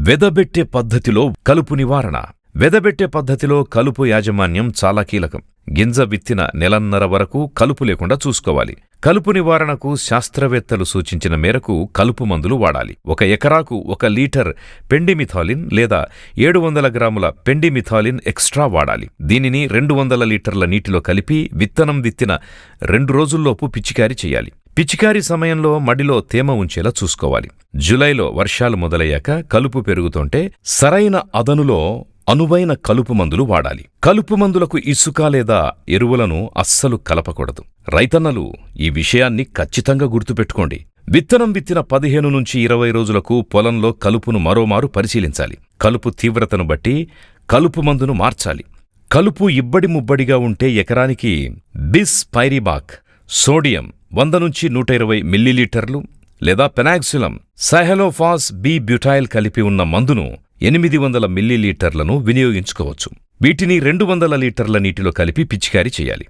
వెదబెట్టే పద్ధతిలో కలుపు నివారణ. వెదబెట్టే పద్ధతిలో కలుపు యాజమాన్యం చాలా కీలకం. గింజ విత్తిన నెలన్నర వరకు కలుపు లేకుండా చూసుకోవాలి. కలుపు నివారణకు శాస్త్రవేత్తలు సూచించిన మేరకు కలుపు మందులు వాడాలి. 1 ఎకరాకు 1 లీటర్ పెండిమిథాలిన్ లేదా 700 గ్రాముల పెండిమిథాలిన్ ఎక్స్ట్రా వాడాలి. దీనిని 200 లీటర్ల నీటిలో కలిపి విత్తనం విత్తిన 2 రోజుల్లోపు పిచికారీ చేయాలి. పిచికారీ సమయంలో మడిలో తేమ ఉంచేలా చూసుకోవాలి. జులైలో వర్షాలు మొదలయ్యాక కలుపు పెరుగుతుంటే సరైన అదనులో అనువైన కలుపు మందులు వాడాలి. కలుపు మందులకు ఇసుక లేదా ఎరువులను అస్సలు కలపకూడదు. రైతన్నలు ఈ విషయాన్ని ఖచ్చితంగా గుర్తుపెట్టుకోండి. విత్తనం విత్తిన 15 నుంచి 20 రోజులకు పొలంలో కలుపును మరోమారు పరిశీలించాలి. కలుపు తీవ్రతను బట్టి కలుపు మందును మార్చాలి. కలుపు ఇబ్బడి ముబ్బడిగా ఉంటే ఎకరానికి బిస్ పైరిబాక్ సోడియం 100 నుంచి 120 మిల్లీలీటర్లు లేదా పెనాక్సిలం సైహలోఫాస్ బి బ్యూటైల్ కలిపి ఉన్న మందును 800 మిల్లీలీటర్లను వినియోగించుకోవచ్చు. వీటిని 200 లీటర్ల నీటిలో కలిపి పిచికారీ చేయాలి.